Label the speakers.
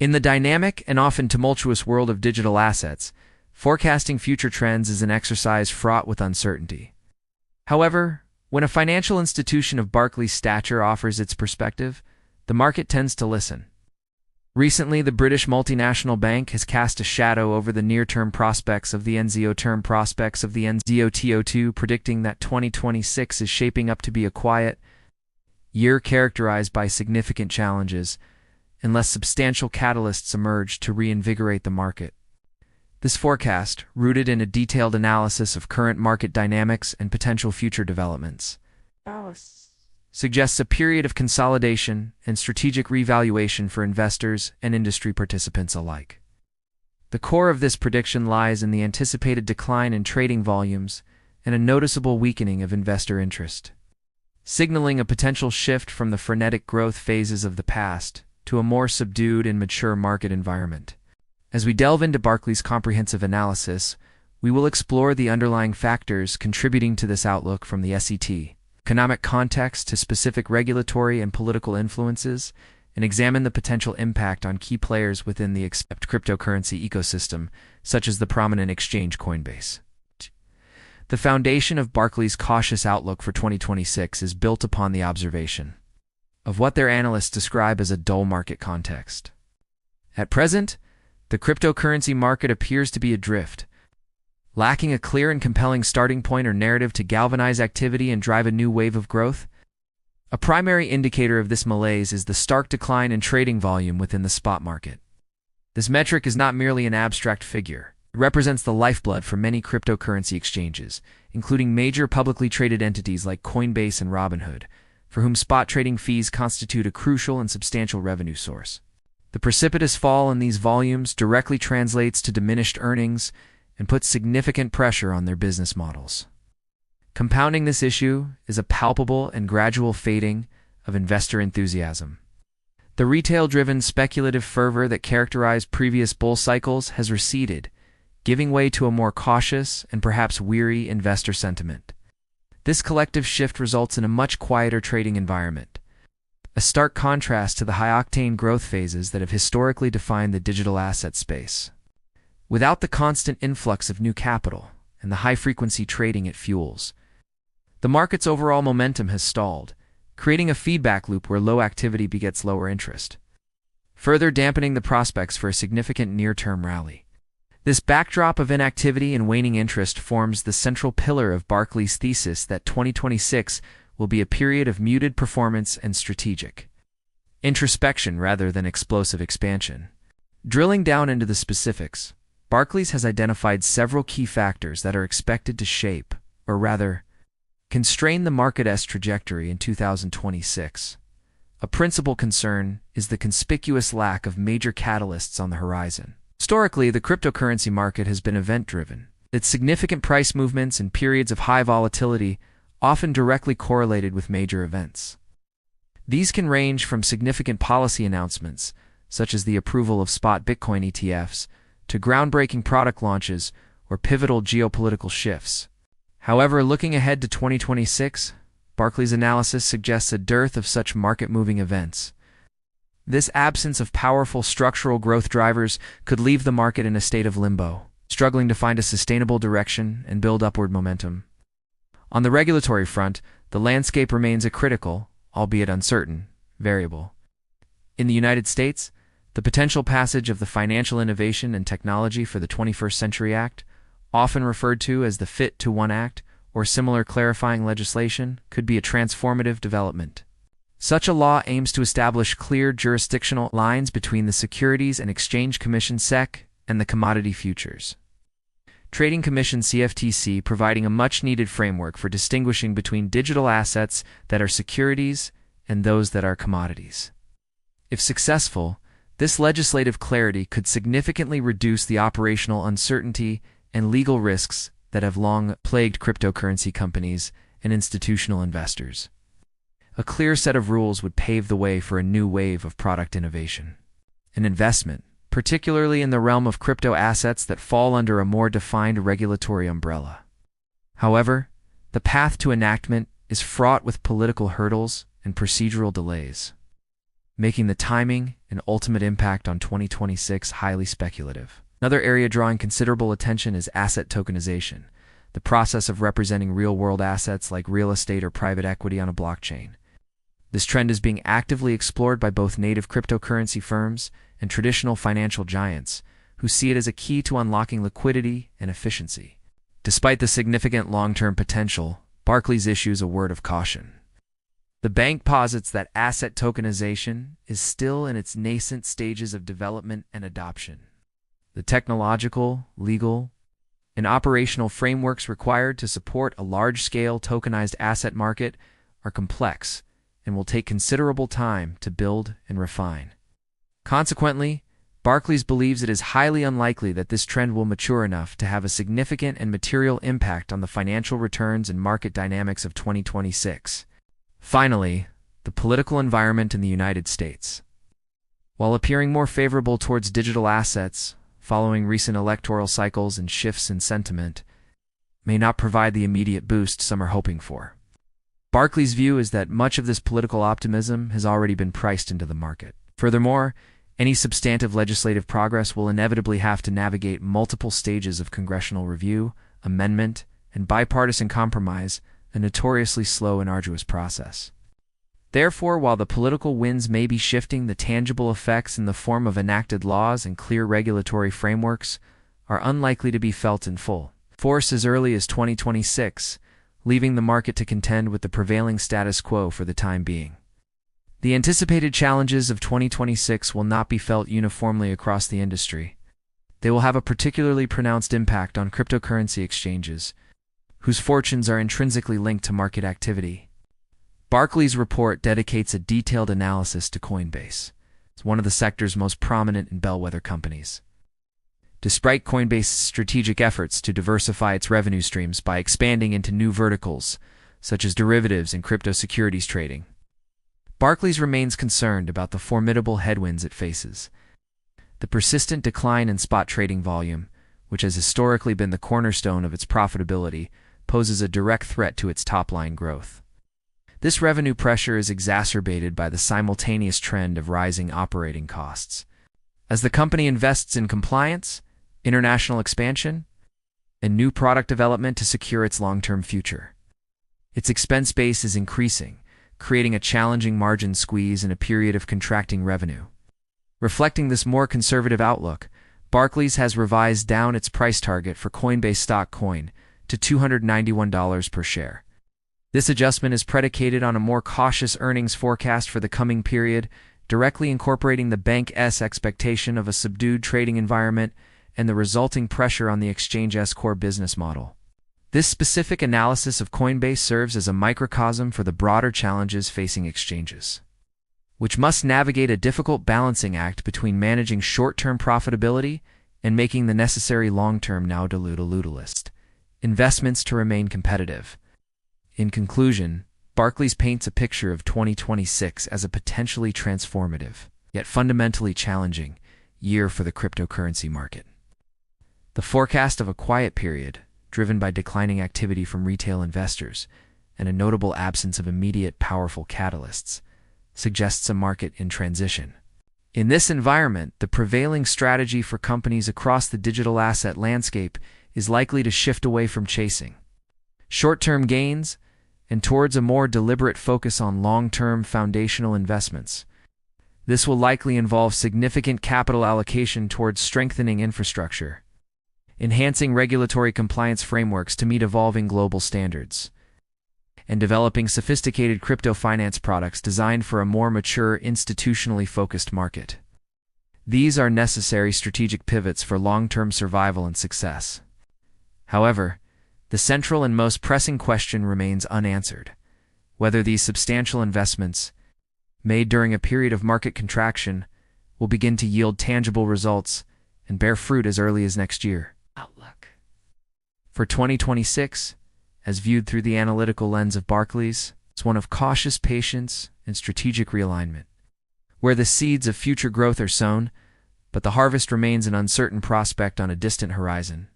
Speaker 1: In the dynamic and often tumultuous world of digital assets, forecasting future trends is an exercise fraught with uncertainty. However, when a financial institution of Barclays' stature offers its perspective, the market tends to listen. Recently, the British multinational bank has cast a shadow over the near-term prospects of the NZO2, predicting that 2026 is shaping up to be a quiet year characterized by significant challenges, unless substantial catalysts emerge to reinvigorate the market. This forecast, rooted in a detailed analysis of current market dynamics and potential future developments, suggests a period of consolidation and strategic revaluation for investors and industry participants alike. The core of this prediction lies in the anticipated decline in trading volumes and a noticeable weakening of investor interest, signaling a potential shift from the frenetic growth phases of the past to a more subdued and mature market environment. As we delve into Barclays' comprehensive analysis, we will explore the underlying factors contributing to this outlook, from the economic context to specific regulatory and political influences, and examine the potential impact on key players within the cryptocurrency ecosystem, such as the prominent exchange Coinbase. The foundation of Barclays' cautious outlook for 2026 is built upon the observation of what their analysts describe as a dull market context. At present, the cryptocurrency market appears to be adrift, lacking a clear and compelling starting point or narrative to galvanize activity and drive a new wave of growth. A primary indicator of this malaise is the stark decline in trading volume within the spot market. This metric is not merely an abstract figure. It represents the lifeblood for many cryptocurrency exchanges, including major publicly traded entities like Coinbase and Robinhood, for whom spot trading fees constitute a crucial and substantial revenue source. The precipitous fall in these volumes directly translates to diminished earnings and puts significant pressure on their business models. Compounding this issue is a palpable and gradual fading of investor enthusiasm. The retail-driven speculative fervor that characterized previous bull cycles has receded, giving way to a more cautious and perhaps weary investor sentiment. This collective shift results in a much quieter trading environment, a stark contrast to the high-octane growth phases that have historically defined the digital asset space. Without the constant influx of new capital and the high-frequency trading it fuels, the market's overall momentum has stalled, creating a feedback loop where low activity begets lower interest, further dampening the prospects for a significant near-term rally. This backdrop of inactivity and waning interest forms the central pillar of Barclays' thesis that 2026 will be a period of muted performance and strategic introspection rather than explosive expansion. Drilling down into the specifics, Barclays has identified several key factors that are expected to shape, or rather, constrain the market's trajectory in 2026. A principal concern is the conspicuous lack of major catalysts on the horizon. Historically, the cryptocurrency market has been event-driven. Its significant price movements and periods of high volatility often directly correlated with major events. These can range from significant policy announcements, such as the approval of spot Bitcoin ETFs, to groundbreaking product launches or pivotal geopolitical shifts. However, looking ahead to 2026, Barclays' analysis suggests a dearth of such market-moving events. This absence of powerful structural growth drivers could leave the market in a state of limbo, struggling to find a sustainable direction and build upward momentum. On the regulatory front, the landscape remains a critical, albeit uncertain, variable. In the United States, the potential passage of the Financial Innovation and Technology for the 21st Century Act, often referred to as the Fit to One Act, or similar clarifying legislation, could be a transformative development. Such a law aims to establish clear jurisdictional lines between the Securities and Exchange Commission (SEC) and the Commodity Futures Trading Commission (CFTC), providing a much-needed framework for distinguishing between digital assets that are securities and those that are commodities. If successful, this legislative clarity could significantly reduce the operational uncertainty and legal risks that have long plagued cryptocurrency companies and institutional investors. A clear set of rules would pave the way for a new wave of product innovation and investment, particularly in the realm of crypto assets that fall under a more defined regulatory umbrella. However, the path to enactment is fraught with political hurdles and procedural delays. making the timing and ultimate impact on 2026 highly speculative. Another area drawing considerable attention is asset tokenization, the process of representing real-world assets like real estate or private equity on a blockchain. This trend is being actively explored by both native cryptocurrency firms and traditional financial giants, who see it as a key to unlocking liquidity and efficiency. Despite the significant long-term potential, Barclays issues a word of caution. The bank posits that asset tokenization is still in its nascent stages of development and adoption. The technological, legal, and operational frameworks required to support a large-scale tokenized asset market are complex and will take considerable time to build and refine. Consequently, Barclays believes it is highly unlikely that this trend will mature enough to have a significant and material impact on the financial returns and market dynamics of 2026. Finally, the political environment in the United States. While appearing more favorable towards digital assets, following recent electoral cycles and shifts in sentiment, may not provide the immediate boost some are hoping for. Barclays' view is that much of this political optimism has already been priced into the market. Furthermore, any substantive legislative progress will inevitably have to navigate multiple stages of congressional review, amendment, and bipartisan compromise, a notoriously slow and arduous process. Therefore, while the political winds may be shifting, the tangible effects in the form of enacted laws and clear regulatory frameworks are unlikely to be felt in full force as early as 2026, leaving the market to contend with the prevailing status quo for the time being. The anticipated challenges of 2026 will not be felt uniformly across the industry. They will have a particularly pronounced impact on cryptocurrency exchanges, whose fortunes are intrinsically linked to market activity. Barclays' report dedicates a detailed analysis to Coinbase. It's one of the sector's most prominent and bellwether companies. Despite Coinbase's strategic efforts to diversify its revenue streams by expanding into new verticals, such as derivatives and crypto securities trading, Barclays remains concerned about the formidable headwinds it faces. The persistent decline in spot trading volume, which has historically been the cornerstone of its profitability, poses a direct threat to its top-line growth. This revenue pressure is exacerbated by the simultaneous trend of rising operating costs. As the company invests in compliance, international expansion, and new product development to secure its long-term future, its expense base is increasing, creating a challenging margin squeeze in a period of contracting revenue. Reflecting this more conservative outlook, Barclays has revised down its price target for Coinbase stock coin to $291 per share. This adjustment is predicated on a more cautious earnings forecast for the coming period, directly incorporating the bank's expectation of a subdued trading environment and the resulting pressure on the exchange's core business model. This specific analysis of Coinbase serves as a microcosm for the broader challenges facing exchanges, which must navigate a difficult balancing act between managing short-term profitability and making the necessary long-term now dilute investments to remain competitive. In conclusion, Barclays paints a picture of 2026 as a potentially transformative, yet fundamentally challenging, year for the cryptocurrency market. The forecast of a quiet period, driven by declining activity from retail investors and a notable absence of immediate powerful catalysts, suggests a market in transition. In this environment, the prevailing strategy for companies across the digital asset landscape is likely to shift away from chasing short-term gains and towards a more deliberate focus on long-term foundational investments. This will likely involve significant capital allocation towards strengthening infrastructure, enhancing regulatory compliance frameworks to meet evolving global standards, and developing sophisticated crypto finance products designed for a more mature, institutionally focused market. These are necessary strategic pivots for long-term survival and success. However, the central and most pressing question remains unanswered: whether these substantial investments, made during a period of market contraction, will begin to yield tangible results and bear fruit as early as next year. Outlook for 2026, as viewed through the analytical lens of Barclays, is one of cautious patience and strategic realignment, where the seeds of future growth are sown, but the harvest remains an uncertain prospect on a distant horizon.